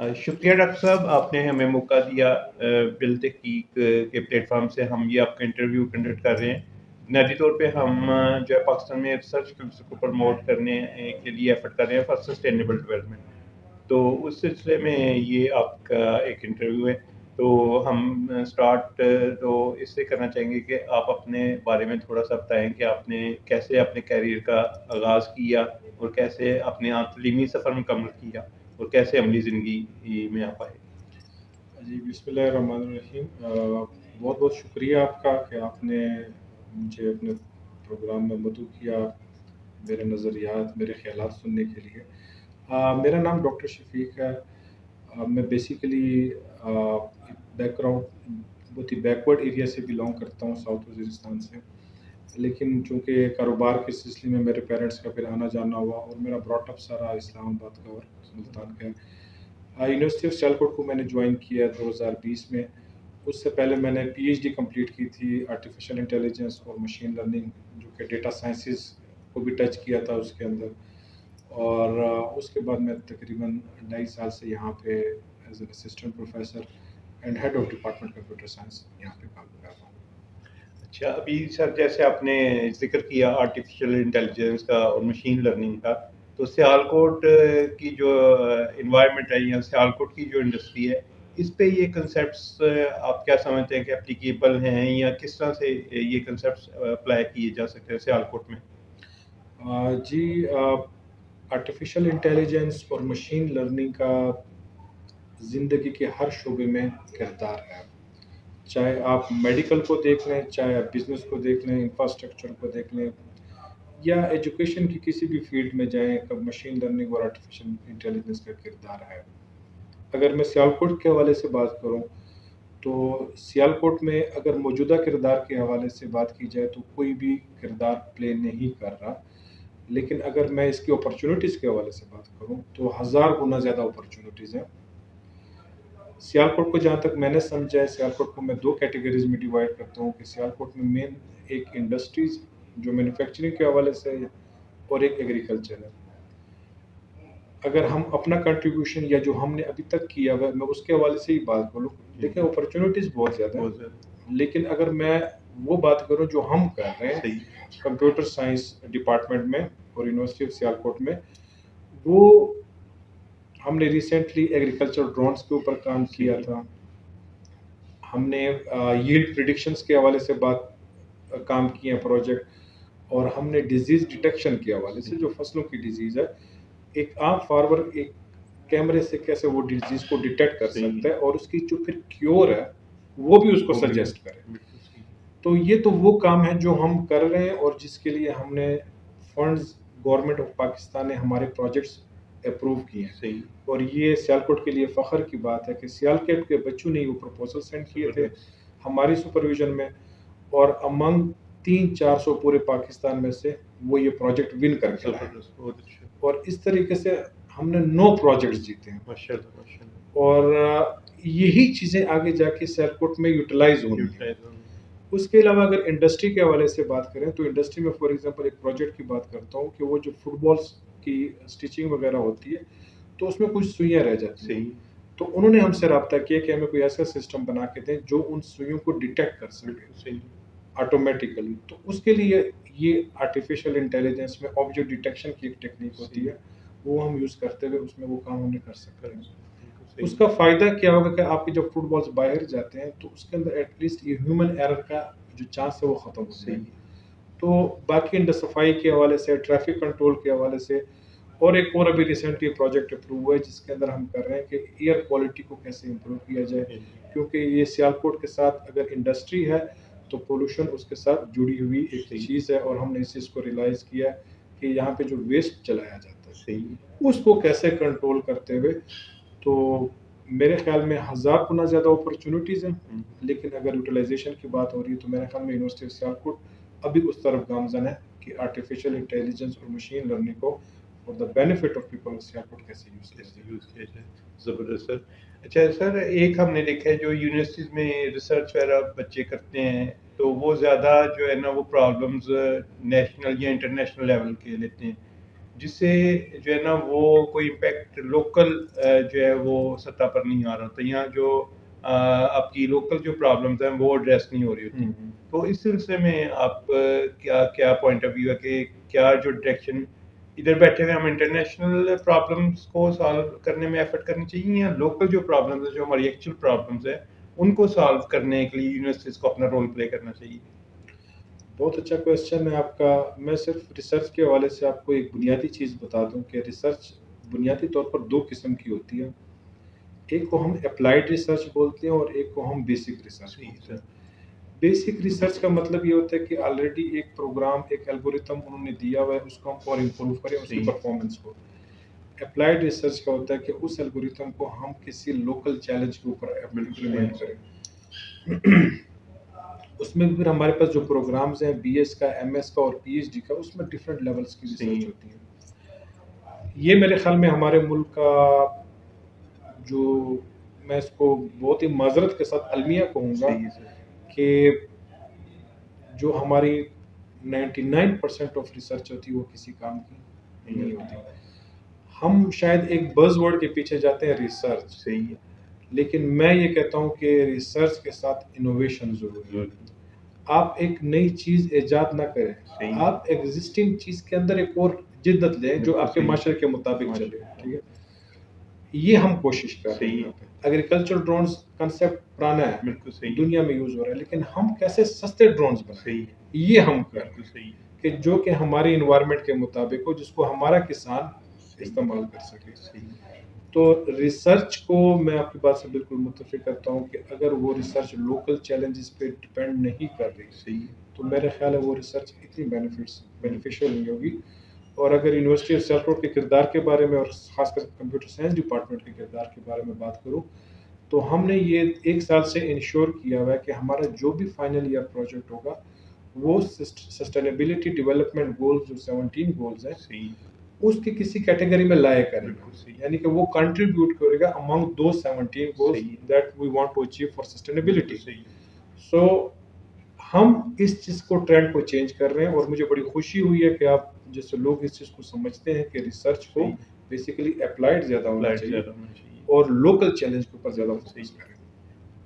شکریہ ڈاکٹر صاحب، آپ نے ہمیں موقع دیا بل تحقیق کے پلیٹ فارم سے ہم یہ آپ کا انٹرویو کنڈکٹ کر رہے ہیں۔ بنیادی طور پہ ہم جو ہے پاکستان میں ریسرچ کو پروموٹ کرنے کے لیے ایفرٹ کر رہے ہیں فار سسٹینیبل ڈیولپمنٹ، تو اس سلسلے میں یہ آپ کا ایک انٹرویو ہے۔ تو ہم سٹارٹ تو اس سے کرنا چاہیں گے کہ آپ اپنے بارے میں تھوڑا سا بتائیں کہ آپ نے کیسے اپنے کیریئر کا آغاز کیا اور کیسے اپنے تعلیمی سفر مکمل کیا اور کیسے عملی زندگی میں آپ آئے۔ جی بسم اللہ الرحمن الرحیم۔ بہت بہت شکریہ آپ کا کہ آپ نے مجھے اپنے پروگرام میں مدعو کیا، میرے نظریات، میرے خیالات سننے کے لیے۔ میرا نام ڈاکٹر شفیق ہے۔ میں بیسیکلی بیک گراؤنڈ بہت ہی بیکورڈ ایریا سے بلانگ کرتا ہوں، ساؤتھ وزیرستان سے، لیکن چونکہ کاروبار کے سلسلے میں میرے پیرنٹس کا پھر آنا جانا ہوا اور میرا براٹ اپ سارا اسلام آباد کا اور ملتان کا ہے۔ یونیورسٹی آف سیالکوٹ کو میں نے جوائن کیا 2020 میں۔ اس سے پہلے میں نے پی ایچ ڈی کمپلیٹ کی تھی آرٹیفیشیل انٹیلیجنس اور مشین لرننگ، جو کہ ڈیٹا سائنسز کو بھی ٹچ کیا تھا اس کے اندر، اور اس کے بعد میں تقریباً 2.5 سال سے یہاں پہ as an assistant professor and head of department computer science یہاں پہ کام کر رہا ہوں۔ اچھا، ابھی سر جیسے آپ نے ذکر کیا آرٹیفیشیل انٹیلیجنس کا اور مشین لرننگ کا، تو سیالکوٹ کی جو انوائرمنٹ ہے یا سیالکوٹ کی جو انڈسٹری ہے، اس پہ یہ کنسیپٹس آپ کیا سمجھتے ہیں کہ اپلیکیبل ہیں یا کس طرح سے یہ کنسیپٹس اپلائی کیے جا سکتے ہیں سیالکوٹ میں؟ جی، آرٹیفیشیل انٹیلیجنس اور مشین لرننگ کا زندگی کے ہر شعبے میں کردار ہے، چاہے آپ میڈیکل کو دیکھ لیں، چاہے آپ بزنس کو دیکھ لیں، انفراسٹرکچر کو دیکھ لیں، یا ایجوکیشن کی کسی بھی فیلڈ میں جائیں، مشین لرننگ اور آرٹیفیشیل انٹیلیجنس کا کردار ہے۔ اگر میں سیالکوٹ کے حوالے سے بات کروں تو سیالکوٹ میں اگر موجودہ کردار کے حوالے سے بات کی جائے تو کوئی بھی کردار پلے نہیں کر رہا، لیکن اگر میں اس کی اپرچونٹیز کے حوالے سے بات کروں تو 1000 گنا زیادہ اپرچونٹیز ہیں۔ سیالکوٹ کو جہاں تک میں نے سمجھا ہے، سیالکوٹ کو میں 2 کیٹیگریز میں ڈیوائڈ کرتا ہوں کہ سیالکوٹ میں مین ایک انڈسٹریز جو مینوفیکچرنگ کے حوالے سے ہے اور ایک ایگریکلچر ہے۔ اگر ہم اپنا کنٹریبیوشن یا جو ہم نے ابھی تک کیا ہوا میں اس کے حوالے سے ہی بات کروں، دیکھیں اپرچونٹیز بہت زیادہ ہیں، لیکن اگر میں وہ بات کروں جو ہم کر رہے ہیں کمپیوٹر سائنس ڈپارٹمنٹ میں اور یونیورسٹی آف سیالکوٹ میں، وہ ہم نے ریسنٹلی ایگریکلچر ڈرونز کے اوپر کام کیا تھا۔ ہم نے ییلڈ پریڈکشنز کے حوالے سے کام کیے ہیں پروجیکٹ، اور ہم نے ڈیزیز ڈیٹیکشن کے حوالے سے جو فصلوں کی ڈیزیز ہے، ایک عام فارمر ایک کیمرے سے کیسے وہ ڈیزیز کو ڈیٹیکٹ کر سکتا ہے اور اس کی جو پھر کیور ہے وہ بھی اس کو سجیسٹ کرے۔ تو یہ تو وہ کام ہے جو ہم کر رہے ہیں اور جس کے لیے ہم نے فنڈز گورنمنٹ آف پاکستان نے ہمارے پروجیکٹس اپروو کیے ہیں، اور یہ سیالکوٹ کے لیے فخر کی بات ہے کہ سیالکوٹ کے بچوں نے وہ پروپوزل سینڈ کیے تھے ہماری سپرویژن میں، اور امنگ 300-400 پورے پاکستان میں سے وہ یہ پروجیکٹ ون کر کے لائے، اور اس طریقے سے ہم نے 9 پروجیکٹس جیتے ہیں، اور یہی چیزیں آگے جا کے سیالکوٹ میں یوٹیلائز ہونی ہیں۔ اس کے علاوہ اگر انڈسٹری کے حوالے سے بات کریں تو انڈسٹری میں فار ایگزامپل ایک پروجیکٹ کی بات کرتا ہوں کہ وہ جو فٹ بالز کی سٹیچنگ وغیرہ ہوتی ہے تو اس میں کچھ سوئیاں رہ جاتی ہیں، تو انہوں نے ہم سے رابطہ کیا کہ ہمیں کوئی ایسا سسٹم بنا کے دیں جو ان سوئیوں کو ڈیٹیکٹ کر سکے آٹومیٹیکلی۔ تو اس کے لیے یہ آرٹیفیشیل انٹیلیجنس میں آبجیکٹ ڈیٹیکشن کی ایک ٹیکنیک ہوتی ہے، وہ ہم یوز کرتے ہوئے اس میں وہ کام ہم نے کر سکتے ہیں۔ اس کا فائدہ کیا ہوگا کہ آپ کے جب فٹ بالز باہر جاتے ہیں تو اس کے اندر ایٹ لیسٹ یہ ہیومن ایرر کا جو چانس ہے وہ ختم ہو جائے گی۔ تو باقی صفائی کے حوالے سے، ٹریفک کنٹرول کے حوالے سے، اور ایک اور ابھی ریسنٹلی پروجیکٹ اپروو ہوا ہے جس کے اندر ہم کر رہے ہیں کہ ایئر کوالٹی کو کیسے امپروو کیا جائے، کیونکہ یہ سیالکوٹ کے ساتھ اگر انڈسٹری ہے تو پولوشن اس کے ساتھ جڑی ہوئی ایک چیز ہے، اور ہم نے اس چیز کو ریلائز کیا کہ یہاں پہ جو ویسٹ چلایا جاتا ہے اس کو کیسے کنٹرول کرتے ہوئے۔ تو میرے خیال میں 1000 گنا زیادہ اپرچونٹیز ہیں، لیکن اگر یوٹیلائزیشن کی بات ہو رہی ہے تو میرے خیال میں یونیورسٹی آف سیالکوٹ ابھی اس طرف گامزن ہے کہ آرٹیفیشیل انٹیلیجنس اور مشین لرننگ کو for the benefit of people of Sialkot کیسے یوز کیا جائے۔ زبردست سر۔ اچھا سر، ایک ہم نے دیکھا ہے جو یونیورسٹیز میں ریسرچ وغیرہ بچے کرتے ہیں تو وہ زیادہ جو ہے نا وہ پرابلمز نیشنل یا انٹرنیشنل لیول کے لیتے ہیں، جس سے جو ہے نا وہ کوئی امپیکٹ لوکل جو ہے وہ سطح پر نہیں آ رہا ہوتا، یہاں جو آپ کی لوکل جو پرابلمز ہیں وہ ایڈریس نہیں ہو رہی ہوتی. تو اس سلسلے میں آپ کیا کیا پوائنٹ آف ویو ہے کہ کیا جو ڈائریکشن ادھر بیٹھے ہوئے ہم انٹرنیشنل پرابلمس کو سالو کرنے میں ایفرٹ کرنی چاہیے، یا لوکل جو پرابلمز ہیں جو ہماری ایکچوئل پرابلمز ہیں ان کو سالو کرنے کے لیے یونیورسٹیز کو اپنا رول پلے کرنا چاہیے؟ بہت اچھا کویشچن ہے آپ کا. میں صرف ریسرچ کے حوالے سے آپ کو ایک بنیادی چیز بتا دوں کہ ریسرچ بنیادی طور پر دو قسم کی ہوتی ہے. ایک کو ہم اپلائیڈ ریسرچ بولتے ہیں اور ایک کو ہم بیسک ریسرچ بولتے ہیں. بیسک ریسرچ کا مطلب یہ ہوتا ہے کہ آلریڈی ایک پروگرام ایک الگوریتم انہوں نے دیا ہوا ہے، اس کو ہم اور امپروو کریں اس کی پرفارمنس کو. اپلائیڈ ریسرچ کا ہوتا ہے کہ اس الگوریتم کو ہم کسی لوکل چیلنج کے اوپر امپلیمنٹ کریں. اس میں پھر ہمارے پاس جو پروگرامز ہیں بی ایس کا، ایم ایس کا اور پی ایچ ڈی کا، اس میں ڈفرینٹ لیولس کی ریسرچ ہوتی ہیں. یہ میرے خیال میں ہمارے ملک کا جو، میں اس کو بہت ہی معذرت کے ساتھ المیہ کہوں گا کہ جو ہماری 99% آف ریسرچ ہوتی ہے وہ کسی کام کی نہیں ہوتی. ہم شاید ایک بز ورڈ کے پیچھے جاتے ہیں ریسرچ، صحیح ہے، لیکن میں یہ کہتا ہوں کہ ریسرچ کے ساتھ انوویشن ضروری ہے. آپ ایک نئی چیز ایجاد نہ کریں، آپ ایگزسٹنگ چیز کے اندر ایک اور جدت لیں جو آپ کے معاشرے کے مطابق چلے. ٹھیک ہے، یہ ہم کوشش کر رہے ہیں. ایگریکلچر ڈرونز کنسیپٹ پرانا ہے، بالکل صحیح، دنیا میں یوز ہو رہا ہے، لیکن ہم کیسے سستے ڈرونز بنائیں یہ ہم کر رہے ہیں کہ جو کہ ہماری انوائرمنٹ کے مطابق ہو، جس کو ہمارا کسان استعمال کر سکے. تو ریسرچ کو میں آپ کی بات سے بالکل متفق کرتا ہوں کہ اگر وہ ریسرچ لوکل چیلنجز پہ ڈپینڈ نہیں کر رہی تو میرے خیال ہے وہ ریسرچ اتنی بینیفیشیل نہیں ہوگی. اور اگر یونیورسٹی آف سیلٹ روڈ کے کردار کے بارے میں اور خاص کر کمپیوٹر سائنس ڈپارٹمنٹ کے کردار کے بارے میں بات کروں تو ہم نے یہ 1 سال سے انشور کیا ہوا ہے کہ ہمارا جو بھی فائنل ایئر پروجیکٹ ہوگا وہ سسٹینیبلٹی ڈیولپمنٹ گولز جو 17 گولز ہیں اس کی کسی کیٹیگری میں لائے کرے گا، یعنی کہ وہ کنٹریبیوٹ کرے گا among those 17 goals that we want to achieve for sustainability. So ہم اس چیز کو ٹرینڈ کو چینج کر رہے ہیں اور مجھے بڑی خوشی ہوئی ہے کہ آپ جیسے لوگ اس چیز کو سمجھتے ہیں کہ ریسرچ کو بیسیکلی اپلائیڈ زیادہ ہونا چاہیے اور لوکل چیلنج کے اوپر زیادہ فوکس کریں.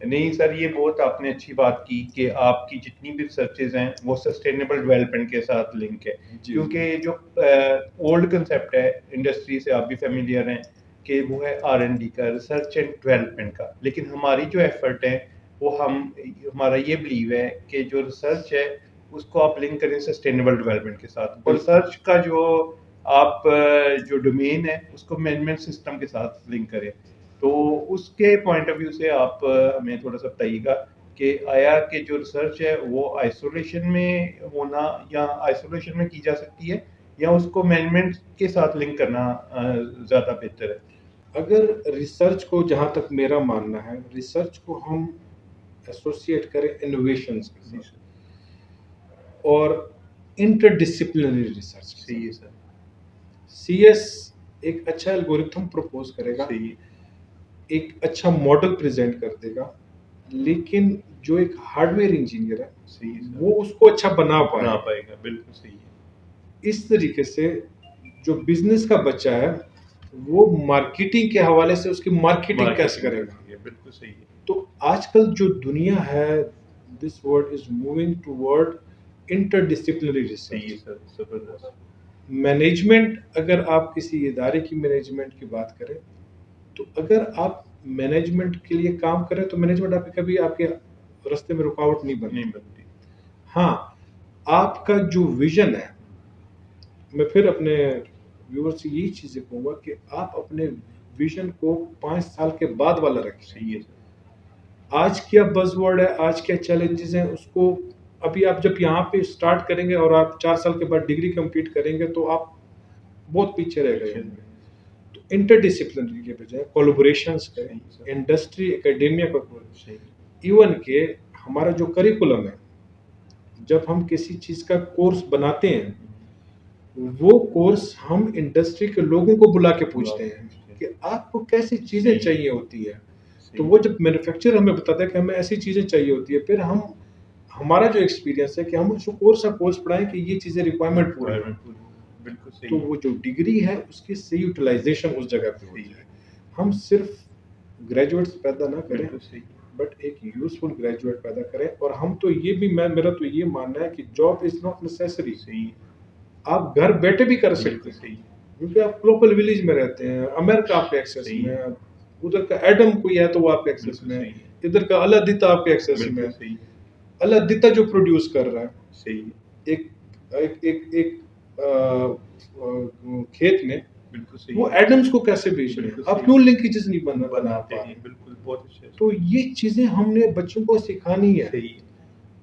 نہیں سر، یہ بہت آپ نے اچھی بات کی کہ آپ کی جتنی بھی ریسرچز ہیں وہ سسٹینیبل ڈیولپمنٹ کے ساتھ لنک ہے، کیونکہ جو اولڈ کنسیپٹ ہے انڈسٹری سے آپ بھی فیملیئر ہیں کہ وہ ہے R&D کا، ریسرچ اینڈ ڈیولپمنٹ کا. لیکن ہماری جو ایفرٹ ہے وہ ہمارا یہ بلیو ہے کہ جو ریسرچ ہے اس کو آپ لنک کریں سسٹینیبل ڈیولپمنٹ کے ساتھ، اور ریسرچ کا جو آپ جو ڈومین ہے اس کو مینجمنٹ سسٹم کے ساتھ لنک کریں. تو اس کے پوائنٹ آف ویو سے آپ ہمیں تھوڑا سا بتائیے گا کہ آیا کہ جو ریسرچ ہے وہ آئسولیشن میں ہونا یا آئسولیشن میں کی جا سکتی ہے یا اس کو مینجمنٹ کے ساتھ لنک کرنا زیادہ بہتر ہے؟ اگر ریسرچ کو، جہاں تک میرا ماننا ہے، ریسرچ کو ہم ایسوسیٹ کریں انوویشنز کے ساتھ اور انٹر ڈسپلنری ریسرچ. صحیح ہے سر. سی ایس ایک اچھا الگوریتھم پروپوز کرے گا، ایک اچھا ماڈل پریزنٹ کر دے گا، لیکن جو ایک ہارڈ ویئر انجینئر ہے وہ اس کو اچھا بنا پائے گا. بالکل صحیح ہے. اس طریقے سے جو بزنس کا بچہ ہے وہ مارکیٹنگ کے حوالے سے اس کی مارکیٹنگ کیسے کرے گا. بالکل صحیح ہے. تو آج کل جو دنیا ہے this world is moving toward interdisciplinary research. Management, اگر آپ کسی ادارے کی مینجمنٹ کی بات کریں تو اگر آپ مینجمنٹ کے لیے کام کریں تو مینجمنٹ آپ کبھی آپ کے راستے میں رکاوٹ نہیں بنتی. ہاں، آپ کا جو ویژن ہے، میں پھر اپنے ویور سے یہی چیزیں کہوں گا کہ آپ اپنے ویژن کو 5 سال کے بعد والا رکھیں. آج کیا بز ورڈ ہے، آج کیا چیلنجز ہیں، اس کو ابھی آپ جب یہاں پہ اسٹارٹ کریں گے اور آپ 4 سال کے بعد ڈگری کمپلیٹ کریں گے تو آپ بہت پیچھے رہ گئے. تو انٹر ڈسپلنری کے بجائے کولیبوریشنز کریں، انڈسٹری اکیڈیمیا کا ایون کہ ہمارا جو کریکولم ہے، جب ہم کسی چیز کا کورس بناتے ہیں وہ کورس ہم انڈسٹری کے لوگوں کو بلا کے پوچھتے ہیں کہ آپ کو کیسی چیزیں چاہیے ہوتی ہے. تو وہ جب مینوفیکچر ہمیں بتاتا ہے کہ ہمیں ایسی چیزیں چاہیے ہوتی ہے، پھر ہمارا جو ایکسپیرینس ہے کہ ہم اس کو کورس پڑھائیں کہ یہ چیزیں ریکوائرمنٹ پوری. بالکل تو صحیح وہ جو ڈگری ہے اس کی صحیح یوٹیلائزیشن اس جگہ پہ ہو صحیح جائے. ہم صرف گریجویٹس پیدا نہ کریں بالکل صحیح بٹ ایک یوزفل گریجویٹ پیدا کریں. اور ہم تو یہ بھی میرا تو یہ ماننا ہے کہ جاب از ناٹ نیسیسری. صحیح آپ گھر بیٹھے بھی کر سکتے بالکل ہیں صحیح کیونکہ آپ لوکل ولیج میں رہتے ہیں. امریکہ آپ کے ایکسیس صحیح میں ہے, ادھر کا ایڈم کوئی ہے تو وہ آپ کے ایکسیس بالکل میں ہے, صحیح ادھر کا اللہ دیتا آپ کے ایکسیس میں بالکل ہے. صحیح اللہ دیتا جو پروڈیوس کر رہا ہے صحیح ایک ایک کھیت میں, بالکل وہ صحیح ایڈمز کو کیسے بیچ رہے ہیں, بالکل آپ صحیح کیوں لنکیجز نہیں بنا بناتے پا ہیں. رہے. بالکل بہت اچھا تو یہ چیزیں ہم نے بچوں کو سکھانی ہے. صحیح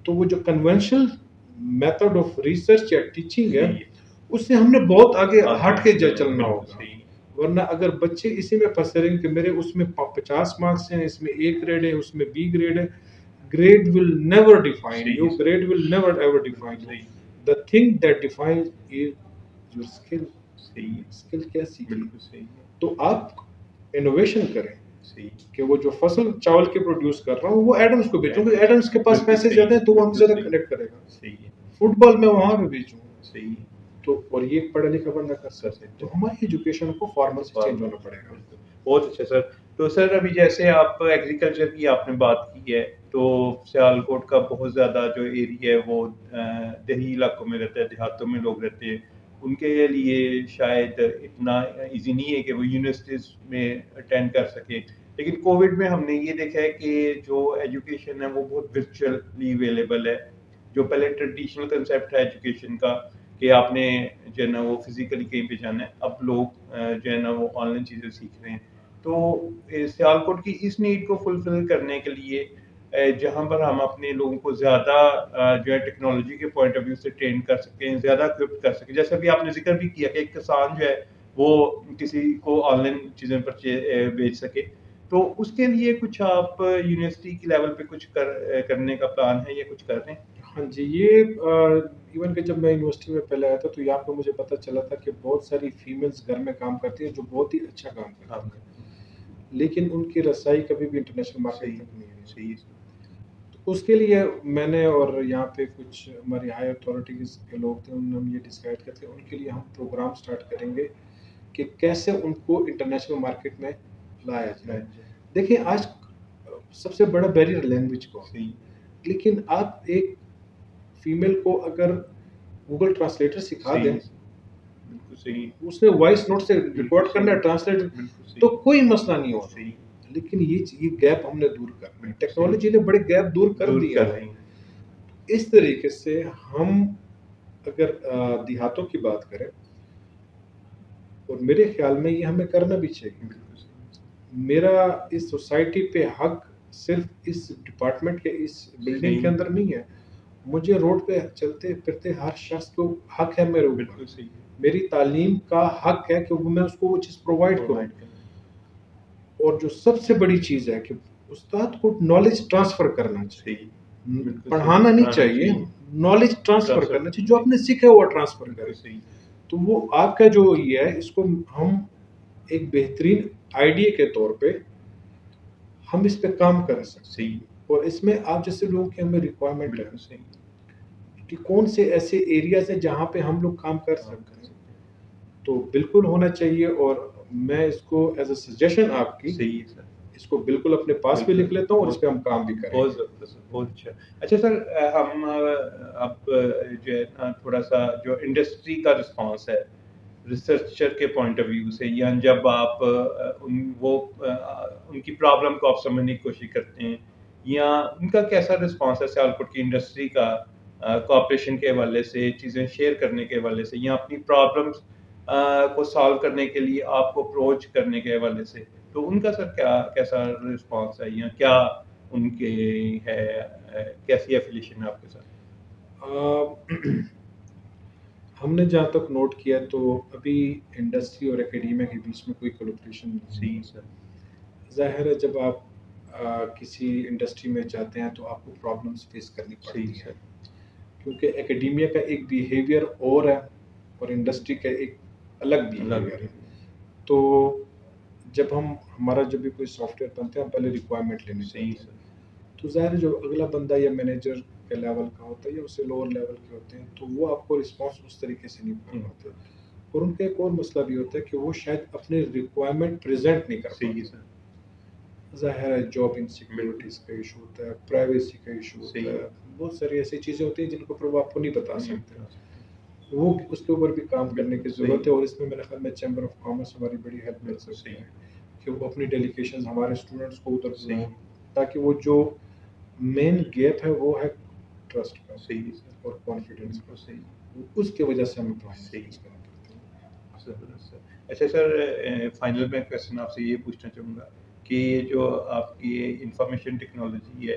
تو وہ جو کنونشنل میتھڈ آف ریسرچ یا ٹیچنگ ہے صحیح اس سے ہم نے بہت آگے ہٹ کے چلنا بالکل ہوگا. صحیح ورنہ اگر بچے اسی میں پھنسے رہیں کہ میرے اس میں 50 مارکس ہیں, اس میں A گریڈ ہے, اس میں B گریڈ ہے, grade will never define you, صحیح grade will never ever بالکل define you. صحیح The thing that defines is your skill. صحیح skill کیا سیکھی. بالکل صحیح تو آپ انوویشن کریں صحیح کہ وہ جو فصل چاول کی پروڈیوس کر رہا ہوں وہ ایڈمز کو بیچوں, کیونکہ ایڈمز کے پاس بالکل پیسے صحیح زیادہ ہیں تو وہ ہم بالکل زیادہ صحیح کنیکٹ کرے گا. صحیح ہے فٹ بال میں وہاں پہ بیچوں. صحیح تو اور یہ پڑھا لکھا بندہ کر کر سکتا ہے. سکتے تو ہیں. ہماری ایجوکیشن کو فارمل سے چینج ہونا پڑے گا. بہت اچھا سر. تو سر ابھی جیسے آپ ایگریکلچر کی آپ نے بات کی ہے تو سیالکوٹ کا بہت زیادہ جو ایریا ہے وہ دیہی علاقوں میں رہتا ہے, دیہاتوں میں لوگ رہتے ہیں, ان کے لیے شاید اتنا ایزی نہیں ہے کہ وہ یونیورسٹیز میں اٹینڈ کر سکیں. لیکن کووڈ میں ہم نے یہ دیکھا ہے کہ جو ایجوکیشن ہے وہ بہت ورچولی اویلیبل ہے. جو پہلے ٹریڈیشنل کنسیپٹ ہے ایجوکیشن کا کہ آپ نے جو ہے نا وہ فزیکلی کہیں پہ جانا ہے, اب لوگ جو ہے نا وہ آن لائن چیزیں سیکھ رہے ہیں. تو سیالکوٹ کی اس نیڈ کو فلفل کرنے کے لیے جہاں پر ہم اپنے لوگوں کو زیادہ جو ہے ٹیکنالوجی کے پوائنٹ آف ویو سے ٹرین کر سکتے ہیں, زیادہ اکوپ کر سکیں, جیسے ابھی آپ نے ذکر بھی کیا کہ ایک کسان جو ہے وہ کسی کو آن لائن چیزیں بیچ سکے, تو اس کے لیے کچھ آپ یونیورسٹی کی لیول پہ کچھ کرنے کا پلان ہے یا کچھ کر رہے ہیں؟ ہاں جی, یہ ایون کہ جب میں یونیورسٹی میں پہلے آیا تھا تو یہاں پہ مجھے پتہ چلا تھا کہ بہت ساری فیمیلز گھر میں کام کرتی ہیں جو بہت ہی اچھا کام کرتی ہاں ہیں, لیکن ان کی رسائی کبھی بھی انٹرنیشنل مارکیٹ صحیح تک نہیں ہے. صحیح تو اس کے لیے میں نے اور یہاں پہ کچھ ہماری ہائی اتھارٹیز کے لوگ تھے, انہوں نے ہم یہ ڈسائڈ کیا تھا ان کے لیے ہم پروگرام سٹارٹ کریں گے کہ کیسے ان کو انٹرنیشنل مارکیٹ میں لایا جائے. دیکھیں آج سب سے بڑا بیریئر لینگویج کو, صحیح لیکن آپ ایک فیمیل کو اگر گوگل ٹرانسلیٹر سکھا دیں, بالکل صحیح اس نے وائس نوٹ سے ریکارڈ کرنا ہے ٹرانسلیٹر, بالکل تو کوئی مسئلہ نہیں ہوگا. صحیح لیکن یہ گیپ ہم نے دور کرنا ہے. ٹیکنالوجی نے بڑے گیپ دور کر دیے کر ہیں. رہے ہیں. اس طریقے سے ہم اگر دیہاتوں کی بات کریں, اور میرے خیال میں یہ ہمیں کرنا بھی چاہیے. بالکل صحیح میرا اس سوسائٹی پہ حق صرف اس ڈپارٹمنٹ کے اس بلڈنگ کے اندر نہیں ہے, مجھے روڈ پہ چلتے پھرتے ہر شخص کو حق ہے میرے اوپر. بالکل صحیح میری تعلیم کا حق ہے کہ میں اس کو وہ چیز پرووائڈ کروں. اور جو سب سے بڑی چیز ہے کہ استاد کو نالج ٹرانسفر کرنا چاہیے. بالکل پڑھانا نہیں چاہیے, نالج ٹرانسفر کرنا چاہیے, جو آپ نے سیکھا ہے وہ ٹرانسفر کرے. صحیح تو وہ آپ کا جو یہ ہے اس کو ہم ایک بہترین آئیڈیا کے طور پہ ہم اس پہ کام کر سکتے ہیں. صحیح اور اس میں آپ جیسے لوگوں کی ہمیں ریکوائرمنٹ ہے بالکل صحیح کہ کون سے ایسے ایریاز ہیں جہاں پہ ہم لوگ کام کر سکتے ہیں, تو بالکل ہونا چاہیے. اور میں اس کو ایز اے سجیشن آپ کی صحیح ہے سر. اس کو بالکل اپنے پاس پہ لکھ لیتا ہوں اور اس پہ ہم کام بھی کریں. بہت زبردست, بہت اچھا. اچھا سر, ہم اب جو ہے نا تھوڑا سا جو انڈسٹری کا رسپانس ہے ریسرچر کے پوائنٹ آف ویو سے, یا جب آپ ان کی پرابلم کو آپ سمجھنے کی کوشش کرتے ہیں, یا ان کا کیسا رسپانس ہے سیالکوٹ کی انڈسٹری کا کوآپریشن کے حوالے سے, چیزیں شیئر کرنے کے حوالے سے, یا اپنی پرابلمس کو سالو کرنے کے لیے آپ کو اپروچ کرنے کے حوالے سے, تو ان کا سر کیسا رسپانس ہے, یا کیا ان کے ہے, کیسی ایفیلیشن ہے آپ کے ساتھ؟ ہم نے جہاں تک نوٹ کیا تو ابھی انڈسٹری اور اکیڈیمیا کے بیچ میں کوئی کولیبریشن نہیں. صحیح سر. ظاہر ہے جب آپ کسی انڈسٹری میں جاتے ہیں تو آپ کو پرابلمس فیس کرنی پڑتی صحیح ہیں, سر. کیونکہ اکیڈیمیا کا ایک بیہیویئر اور ہے اور انڈسٹری کا ایک الگ بیہیویئر ہے. تو جب ہمارا جب بھی کوئی سافٹ ویئر بنتے ہیں ہم پہلے ریکوائرمنٹ لینے چاہیے. تو ظاہر جو اگلا بندہ یا مینیجر کے لیول کا ہوتا ہے یا اس سے لوور لیول کے ہوتے ہیں تو وہ آپ کو رسپانس اس طریقے سے نہیں کر پاتے. اور ان کا ایک اور مسئلہ بھی ہوتا ہے کہ وہ شاید اپنے ریکوائرمنٹ پریزنٹ نہیں کر صحیح پاتے. سر. ظاہر ہے جاب انسیکیورٹیز کا ایشو ہوتا ہے, پرائیویسی کا ایشو ہوتا صحیح. ہے, بہت ساری ایسی چیزیں ہوتی ہیں جن کو وہ آپ کو نہیں بتا نہیں سکتے. بتا سکتے. وہ اس کے اوپر بھی کام کرنے کی بالکل ضرورت ہے, اور اس میں میرے خیال میں چیمبر آف کامرس ہماری بڑی ہیلپ کر بالکل سکتی صحیح. ہے کہ وہ اپنی ڈیلیگیشنز ہمارے اسٹوڈنٹس کو ادھر صحیح. بلائیں, تاکہ وہ جو مین گیپ ہے وہ ہے ٹرسٹ کا صحیح سر. اور کانفیڈنس کا, بالکل صحیح. اس کی وجہ سے ہمیں پڑھائی صحیح. فیس کرنا پڑتی ہے. زبردست سر. اچھا سر, فائنل میں کویشچن آپ سے یہ پوچھنا چاہوں گا کہ یہ جو آپ کی انفارمیشن ٹیکنالوجی ہے,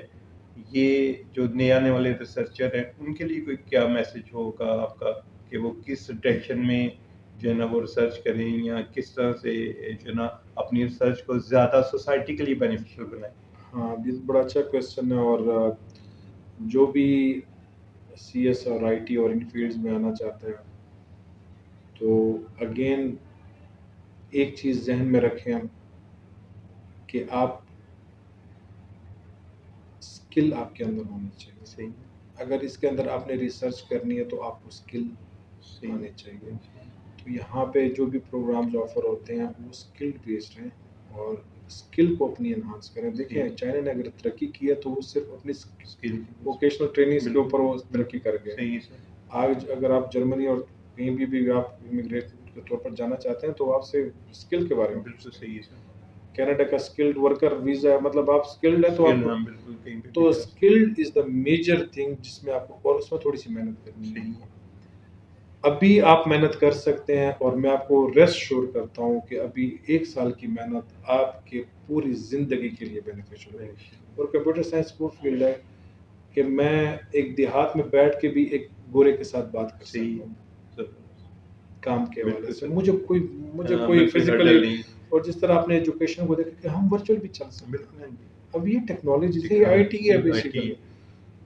یہ جو نئے آنے والے ریسرچر ہیں ان کے لیے کوئی کیا میسج ہوگا آپ کا کہ وہ کس ڈائریکشن میں جو ہے نا وہ ریسرچ کریں, یا کس طرح سے جو ہے نا اپنی ریسرچ کو زیادہ سوسائٹی کے لیے بینیفیشیل بنائیں؟ ہاں, یہ بڑا اچھا کویشچن ہے. اور جو بھی سی ایس اور آئی ٹی اور ان فیلڈز میں آنا چاہتا ہے تو اگین ایک چیز ذہن میں رکھیں ہم کہ آپ اسکل آپ کے اندر ہونی چاہیے. صحیح. اگر اس کے اندر آپ نے ریسرچ کرنی ہے تو آپ کو اسکل صحیح. آنے چاہیے. تو یہاں پہ جو بھی پروگرامز آفر ہوتے ہیں وہ اسکل بیسڈ ہیں, اور اسکل کو اپنی انہانس کریں. دیکھیں چائنا نے اگر ترقی کی ہے تو وہ صرف اپنی اسکل ووکیشنل ٹریننگز کے اوپر وہ ترقی کر گئے. صحیح سر. آج اگر آپ جرمنی اور کہیں بھی آپ امیگریٹ کے طور پر جانا چاہتے ہیں تو آپ سے اسکل کے بارے میں بالکل صحیح سر. کینیڈا کا اسکلڈ ورکر ویزا ہے, مطلب آپ اسکلڈ ہیں تو آپ بالکل کہیں پہ تو skilled is the major thing جس میں آپ کو, اور اس میں تھوڑی سی محنت کرنی ہے. ابھی آپ محنت کر سکتے ہیں, اور میں آپ کو ریسٹ شور کرتا ہوں کہ ابھی 1 سال کی محنت آپ کے پوری زندگی کے لیے بینیفیشل ہے. اور کمپیوٹر سائنس وہ فیلڈ ہے کہ میں ایک دیہات میں بیٹھ کے بھی ایک گورے کے ساتھ بات کر سکتا ہوں کام کے حوالے سے. مجھے کوئی فزیکلی, اور جس طرح آپ نے ایجوکیشن کو دیکھا کہ ہم ورچوئل بھی چل سکتے ہیں. اب یہ ٹیکنالوجی سے آئی ٹی ہے بیسیکلی.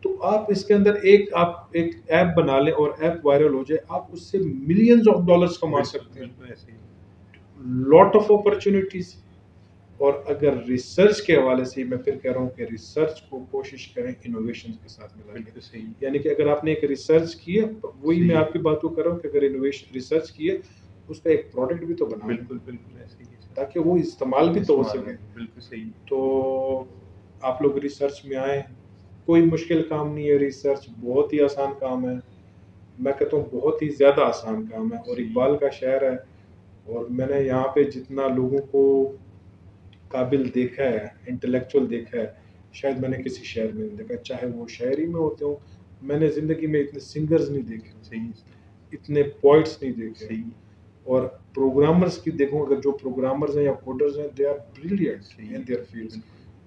تو آپ اس کے اندر ایک ایپ بنا لیں اور ایپ وائرل ہو جائے, آپ اس سے ملینز آف ڈالرز کما سکتے ہیں. Lot of opportunities. اور اگر ریسرچ کے حوالے سے میں پھر کہہ رہا ہوں کہ ریسرچ کو کوشش کریں انوویشن کے ساتھ ملا کے. یعنی کہ اگر آپ نے ایک ریسرچ کی ہے, وہی میں آپ کی بات کو کر رہا ہوں کہ اگر انوویشن ریسرچ کی ہے اس کا ایک پروڈکٹ بھی تو بنا, بالکل تاکہ وہ استعمال بھی تو ہو سکے. بالکل صحیح. تو آپ لوگ ریسرچ میں آئیں, کوئی مشکل کام نہیں ہے. ریسرچ بہت ہی آسان کام ہے, میں کہتا ہوں بہت ہی زیادہ آسان کام ہے. اور اقبال کا شعر ہے, اور میں نے یہاں پہ جتنا لوگوں کو قابل دیکھا ہے, انٹلیکچوئل دیکھا ہے, شاید میں نے کسی شہر میں نہیں دیکھا, چاہے وہ شاعری میں ہوتے ہوں. میں نے زندگی میں اتنے سنگرز نہیں دیکھے, اتنے پوئٹس نہیں دیکھے. اور پروگرامرز کی دیکھوں, اگر جو پروگرامرز ہیں یا کوڈرز ہیں, they are brilliant in their fields.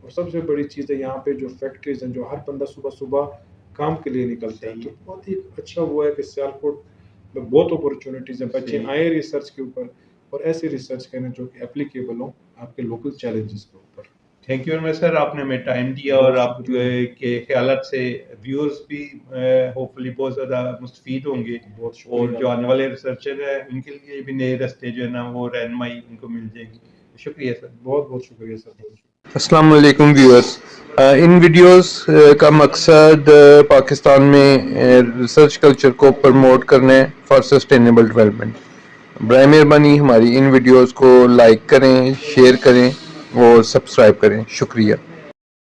اور سب سے بڑی چیز ہے یہاں پہ جو فیکٹریز ہیں, جو ہر بندہ صبح کام کے لیے نکلتا ہے. تو بہت ہی اچھا ہوا ہے کہ سیالکوٹ میں بہت اپورچونیٹیز ہیں. بچے آئیں ریسرچ کے اوپر, اور ایسی ریسرچ کریں جو کہ اپلیکیبل ہوں آپ کے لوکل چیلنجز کے اوپر. تھینک یو ویری مچ سر, آپ نے ہمیں ٹائم دیا, اور آپ کے خیالات سے ویورز بھی ہوپ فلی بہت زیادہ مستفید ہوں گے, اور جو آنے والے ریسرچر ہیں ان کے لیے بھی نئے راستے جو ہے نا وہ رہنمائی ان کو مل جائے گی. شکریہ سر. بہت بہت شکریہ سر. السلام علیکم ویورز. ان ویڈیوز کا مقصد پاکستان میں ریسرچ کلچر کو پروموٹ کرنے فار سسٹینیبل ڈیولپمنٹ. برائے مہربانی ہماری ان ویڈیوز کو لائک کریں, شیئر کریں اور سبسکرائب کریں. شکریہ.